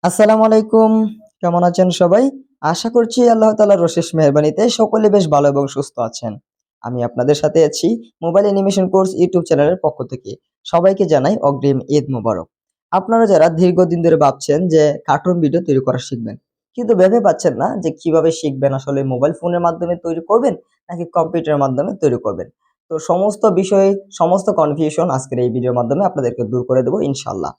আসসালামু আলাইকুম। কেমন আছেন সবাই? আশা করছি আল্লাহ তাআলার অশেষ মেহেরবানিতে সকলে বেশ ভালো এবং সুস্থ আছেন। আমি আপনাদের সাথে আছি মোবাইল অ্যানিমেশন কোর্স ইউটিউব চ্যানেলের পক্ষ থেকে। সবাইকে জানাই অগ্রিম ঈদ মোবারক। আপনারা যারা দীর্ঘদিন ধরে ভাবছেন যে কার্টুন ভিডিও তৈরি করা শিখবেন। কিন্তু ভেবে পাচ্ছেন না যে কিভাবে শিখবেন, আসলে মোবাইল ফোনের মাধ্যমে তৈরি করবেন নাকি কম্পিউটারের মাধ্যমে তৈরি করবেন। তো সমস্ত বিষয়, সমস্ত কনফিউশন আজকের এই ভিডিওর মাধ্যমে আপনাদেরকে দূর করে দেব ইনশাআল্লাহ।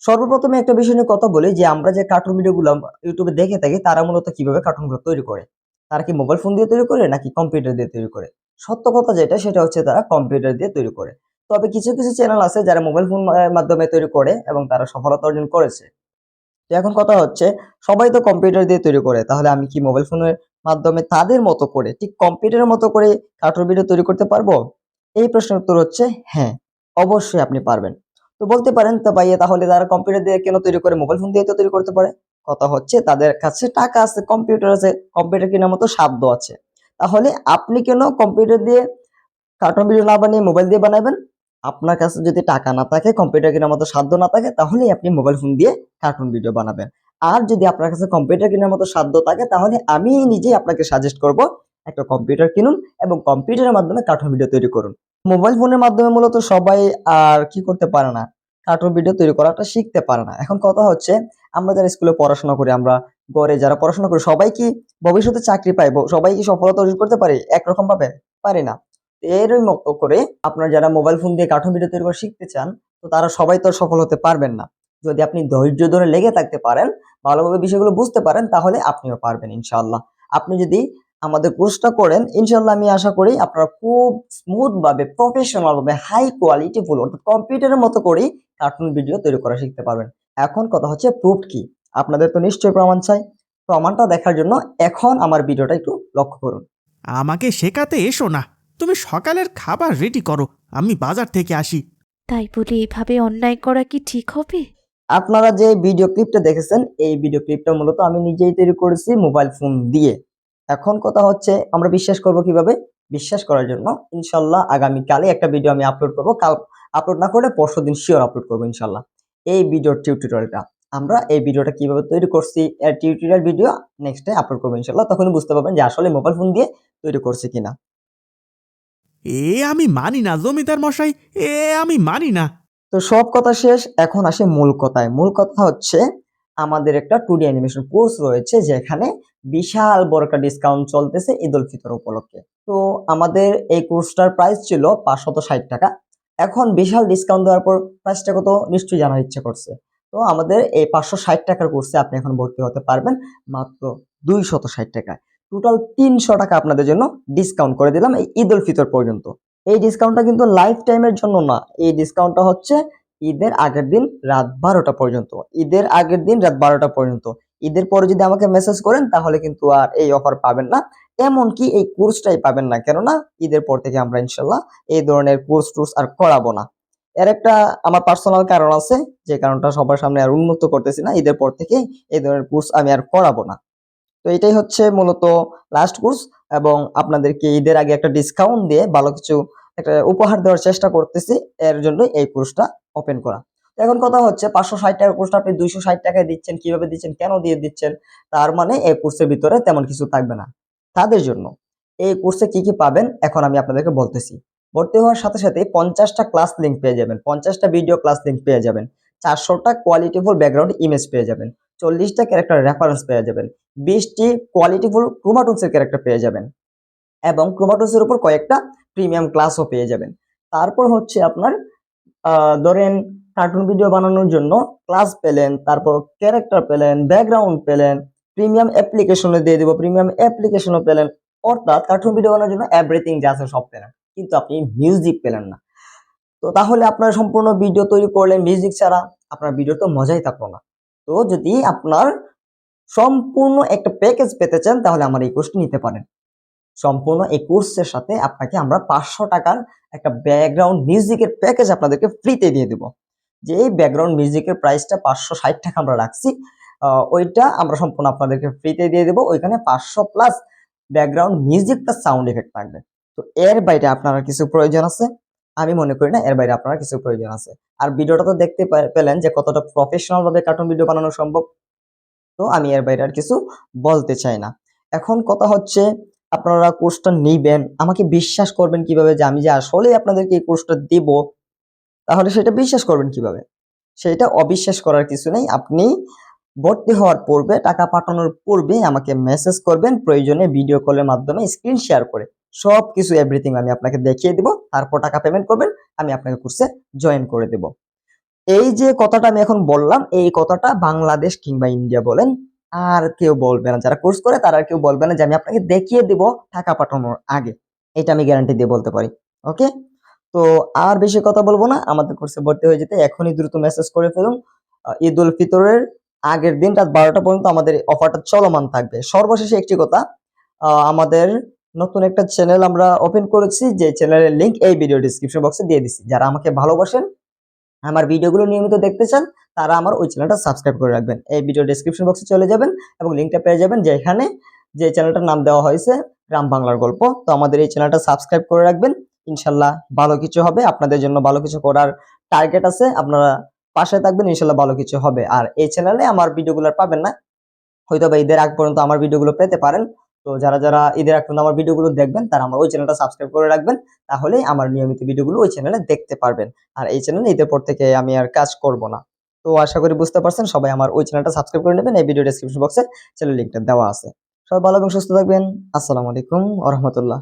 সর্বপ্রথমে একটা বিষয় নিয়ে কথা বলি যে আমরা যে কার্টুন ভিডিওগুলো ইউটিউবে দেখে থাকি তারা মূলত কিভাবে কার্টুনগুলো তৈরি করে। তারা কি মোবাইল ফোন দিয়ে তৈরি করে নাকি কম্পিউটার দিয়ে তৈরি করে? সত্য কথা যেটা সেটা হচ্ছে তারা কম্পিউটার দিয়ে তৈরি করে। তবে কিছু চ্যানেল আছে যারা মোবাইল ফোন মাধ্যমে তৈরি করে এবং তারা সফলতা অর্জন করেছে। তো এখন কথা হচ্ছে সবাই তো কম্পিউটার দিয়ে তৈরি করে। তাহলে আমি কি মোবাইল ফোনের মাধ্যমে তাদের মতো করে ঠিক কম্পিউটারের মতো করে কার্টুন ভিডিও তৈরি করতে পারবো? এই প্রশ্নের উত্তর হচ্ছে হ্যাঁ, অবশ্যই আপনি পারবেন। তো বলতে পারেন তো ভাইয়া তাহলে তারা কম্পিউটার দিয়ে কেন তৈরি করে? মোবাইল ফোন দিয়ে তো তৈরি করতে পারে। কথা হচ্ছে তাদের কাছে টাকা আছে, কম্পিউটার আছে, কম্পিউটার কেনার মতো সাধ্য আছে। তাহলে আপনি কেন কম্পিউটার দিয়ে কার্টুন ভিডিও না বানিয়ে মোবাইল দিয়ে বানাবেন? আপনার কাছে যদি টাকা না থাকে, কম্পিউটার কেনার মতো সাধ্য না থাকে, তাহলেই আপনি মোবাইল ফোন দিয়ে কার্টুন ভিডিও বানাবেন। আর যদি আপনার কাছে কম্পিউটার কেনার মতো সাধ্য থাকে, তাহলে আমি নিজেই আপনাকে সাজেস্ট করব, একটা কম্পিউটার কিনুন এবং কম্পিউটারের মাধ্যমে কার্টুন ভিডিও তৈরি করুন। মোবাইল ফোনের মাধ্যমে মূলত সবাই আর কি করতে পারে না, কার্টুন ভিডিও তৈরি করাটা শিখতে পারে না। এখন কথা হচ্ছে, আমরা যারা স্কুলে পড়াশোনা করি, আমরা ঘরে যারা পড়াশোনা করি, সবাই কি ভবিষ্যতে চাকরি পাইবো? সবাই কি সফলতা অর্জন করতে পারি একরকম ভাবে? পারি না। এরই মতো করে আপনারা যারা মোবাইল ফোন দিয়ে কার্টুন ভিডিও তৈরি করা শিখতে চান, তো তারা সবাই তো আর সফল হতে পারবেন না। যদি আপনি ধৈর্য ধরে লেগে থাকতে পারেন, ভালোভাবে বিষয়গুলো বুঝতে পারেন, তাহলে আপনিও পারবেন ইনশাআল্লাহ। আপনি যদি আমাদের কোর্সটা করেন, ইনশাআল্লাহ আমি আশা করি আপনারা খুব স্মুথ ভাবে, প্রফেশনাল ভাবে, হাই কোয়ালিটি ফুল অর্থাৎ কম্পিউটারের মতো করেই কার্টুন ভিডিও তৈরি করা শিখতে পারবেন। এখন কথা হচ্ছে প্রুফ কি? আপনাদের তো নিশ্চয়ই প্রমাণ চাই। প্রমাণটা দেখার জন্য এখন আমার ভিডিওটা একটু লক্ষ্য করুন। আমাকে শেখাতে এসো না। তুমি সকালের খাবার রেডি করো, আমি বাজার থেকে আসি। তাই বলে এভাবে অন্যায় করা কি ঠিক হবে? আপনারা যে ভিডিও ক্লিপটা দেখেছেন, এই ভিডিও ক্লিপটা মূলত আমি নিজেই তৈরি করেছি মোবাইল ফোন দিয়ে। এখন কথা হচ্ছে আমরা বিশ্বাস করব কিভাবে? বিশ্বাস করার জন্য ইনশাআল্লাহ আগামীকালই একটা ভিডিও আমি আপলোড করব। কাল আপলোড না করলে পরশুদিন সিওর আপলোড করব ইনশাআল্লাহ। এই ভিডিওর টিউটোরিয়ালটা। আমরা এই ভিডিওটা কিভাবে তৈরি করছি এর tutorial video next day upload করব ইনশাআল্লাহ। তখনই বুঝতে পারবেন যে আসলে মোবাইল ফোন দিয়ে তৈরি করছি কিনা। আমি মানি না জমিদার মশাই, আমি মানি না। তো সব কথা শেষ, এখন আসে মূল কথায়। মূল কথা হচ্ছে আমাদের একটা 2D অ্যানিমেশন কোর্স রয়েছে যেখানে বিশাল বড় একটা ডিসকাউন্ট চলতেছে ঈদ উল ফিতর উপলক্ষে। তো আমাদের এই কোর্সটার প্রাইস ছিল ৫৬০ টাকা। এখন বিশাল ডিসকাউন্ট দেওয়ার পর প্রাইসটা কত নিশ্চয়ই জানার ইচ্ছা করছে। তো আমাদের এই ৫৬০ টাকার কোর্সে আপনি এখন ভর্তি হতে পারবেন মাত্র ২৬০ টাকায়। টোটাল ৩০০ টাকা আপনাদের জন্য ডিসকাউন্ট করে দিলাম এই ঈদ উল ফিতর পর্যন্ত। এই ডিসকাউন্টটা কিন্তু লাইফ টাইমের জন্য না। এই ডিসকাউন্টটা হচ্ছে ঈদের আগের দিন রাত ১২টা পর্যন্ত। ঈদের আগের দিন রাত ১২টা পর্যন্ত। ঈদের পরে যদি আমাকে মেসেজ করেন তাহলে কিন্তু আর এই অফার পাবেন না। এমনকি এই কোর্সটাই পাবেন না। কেননা ঈদের পর থেকে আমরা ইনশাআল্লাহ এই ধরনের কোর্স-টোর্স আর করাবো না। এর একটা আমার পার্সোনাল কারণ আছে, যে কারণটা সবার সামনে আর উন্মুক্ত করতেছি না। ঈদের পর থেকে এই ধরনের কোর্স আমি আর করাবো না। তো এটাই হচ্ছে মূলত লাস্ট কোর্স এবং আপনাদেরকে ঈদের আগে একটা ডিসকাউন্ট দিয়ে ভালো কিছু একটা উপহার দেওয়ার চেষ্টা করতেছি। এর জন্যই এই কোর্সটা ওপেন করা। তো এখন কথা হচ্ছে ৫৬০ টাকার কোর্সটা আপনি ২৬০ টাকায় দিচ্ছেন, কিভাবে দিচ্ছেন, কেন দিয়ে দিচ্ছেন? তার মানে এই কোর্সের ভিতরে তেমন কিছু থাকবে না। তাদের জন্য এই কোর্সে কি পাবেন এখন আমি আপনাদেরকে বলতেছি। ভর্তি হওয়ার সাথে সাথে ৫০ টা ক্লাস লিংক পেয়ে যাবেন, ৫০ টা ভিডিও ক্লাস লিংক পেয়ে যাবেন, ৪০০ টা কোয়ালিটিফুল ব্যাকগ্রাউন্ড ইমেজ পেয়ে যাবেন, ৪০ টা ক্যারেক্টার রেফারেন্স পেয়ে যাবেন, ২০ টি কোয়ালিটিফুল ক্রোমাটুনস এর ক্যারেক্টার পেয়ে যাবেন এবং ক্রোমাটুনস এর উপর কয়েকটা প্রিমিয়াম ক্লাসও পেয়ে যাবেন। তারপর হচ্ছে আপনার ধরেন কার্টুন ভিডিও বানানোর জন্য ক্লাস পেলেন, তারপর ক্যারেক্টার পেলেন, ব্যাকগ্রাউন্ড পেলেন, প্রিমিয়াম অ্যাপ্লিকেশনে দিয়ে দিব, প্রিমিয়াম অ্যাপ্লিকেশনও পেলেন। অর্থাৎ কার্টুন ভিডিও বানানোর জন্য এভরিথিং যা আছে সব পেলেন। কিন্তু আপনি মিউজিক পেলেন না। তো তাহলে আপনার সম্পূর্ণ ভিডিও তৈরি করলেন মিউজিক ছাড়া, আপনার ভিডিও তো মজাই থাকলো না। তো যদি আপনার সম্পূর্ণ একটা প্যাকেজ পেতে চান তাহলে আমার এই কোর্সটি নিতে পারেন। সম্পূর্ণ এই কোর্সের সাথে আপনাকে আমরা ৫০০ টাকার একটা ব্যাকগ্রাউন্ড মিউজিকের প্যাকেজ আপনাদেরকে ফ্রিতে দিয়ে দিব। যে এই ব্যাকগ্রাউন্ড মিউজিকের প্রাইসটা ৫৬০ টাকা আমরা রাখছি। ওইটা আমরা সম্পূর্ণ আপনাদেরকে ফ্রিতে দিয়ে দেব। ওইখানে ৫০০ plus background music plus sound effect থাকবে। তো এর বাইরে আপনার আর কিছু প্রয়োজন আছে? আমি মনে করি না এর বাইরে আপনার কিছু প্রয়োজন আছে। আর ভিডিওটা তো দেখতে পেলেন যে কতটা প্রফেশনাল ভাবে কার্টুন ভিডিও বানানো সম্ভব। তো আমি এর বাইরে আর কিছু বলতে চাই না। এখন কথা হচ্ছে, আপনারা কোর্সটা নিবেন, আমাকে বিশ্বাস করবেন কিভাবে যে আমি যে আসলে আপনাদেরকে এই কোর্সটা দিব, তাহলে সেটা বিশ্বাস করবেন কিভাবে? সেটা অবিশ্বাস করার কিছু নেই। আপনি ভর্তি হওয়ার পূর্বে, টাকা পাঠানোর পূর্বে আমাকে মেসেজ করবেন, প্রয়োজনে ভিডিও কলের মাধ্যমে স্ক্রিন শেয়ার করে সবকিছু এভরিথিং আমি আপনাকে দেখিয়ে দিব। তারপর টাকা পেমেন্ট করবেন, আমি আপনাকে কোর্সে জয়েন করে দেব। এই যে কথাটা আমি এখন বললাম, এই কথাটা বাংলাদেশ কিংবা ইন্ডিয়া বলেন, আর কেউ বলবে না। যারা কোর্স করে তারা আর কেউ বলবে না যে আমি আপনাকে দেখিয়ে দিব টাকা পাঠানোর আগে। এটা আমি গ্যারান্টি দিয়ে বলতে পারি। ওকে? তো আর বেশি কথা বলবো না। আমাদের কোর্সে ভর্তি হয়ে যেতে এখনই দ্রুত মেসেজ করে ফেলুন। ঈদ উল ফিতরের আগের দিন রাত 12টা পর্যন্ত আমাদের অফারটা চলমান থাকবে। সর্বশেষে একটি কথা, আমাদের নতুন একটা চ্যানেল আমরা ওপেন করেছি, যে চ্যানেলের লিংক এই ভিডিও ডেসক্রিপশন বক্সে দিয়ে দিচ্ছি। যারা আমাকে ভালোবাসেন, আমার ভিডিওগুলো নিয়মিত দেখতে চান, তারা আমার ওই চ্যানেলটা সাবস্ক্রাইব করে রাখবেন। এই ভিডিও ডেসক্রিপশন বক্সে চলে যাবেন এবং লিংকটা পেয়ে যাবেন, যেখানে যে চ্যানেলটার নাম দেওয়া হয়েছে গ্রাম বাংলার গল্প। তো আমাদের এই চ্যানেলটা সাবস্ক্রাইব করে রাখবেন। ইনশাল্লাহ ভালো কিছু হবে, আপনাদের জন্য ভালো কিছু করার টার্গেট আছে। আপনারা পাশে থাকবেন, ইনশাল্লাহ ভালো কিছু হবে। আর এই চ্যানেলে আমার ভিডিওগুলো পাবেন না, হয়তো বা ঈদের আগ পর্যন্ত আমার ভিডিওগুলো পেতে পারেন। তো যারা যারা ঈদের আগ পর্যন্ত আমার ভিডিওগুলো দেখবেন, তারা আমার ওই চ্যানেলটা সাবস্ক্রাইব করে রাখবেন। তাহলে আমার নিয়মিত ভিডিওগুলো ওই চ্যানেলে দেখতে পারবেন। আর এই চ্যানেলে ঈদের পর থেকে আমি আর কাজ করব না। তো আশা করি বুঝতে পারছেন। সবাই আমার ওই চ্যানেলটা সাবস্ক্রাইব করে নেবেন। এই ভিডিও ডেসক্রিপশন বক্সে চ্যানেল লিংকটা দেওয়া আছে। সবাই ভালো এবং সুস্থ থাকবেন। আসসালামু আলাইকুম ওয়া রাহমাতুল্লাহ।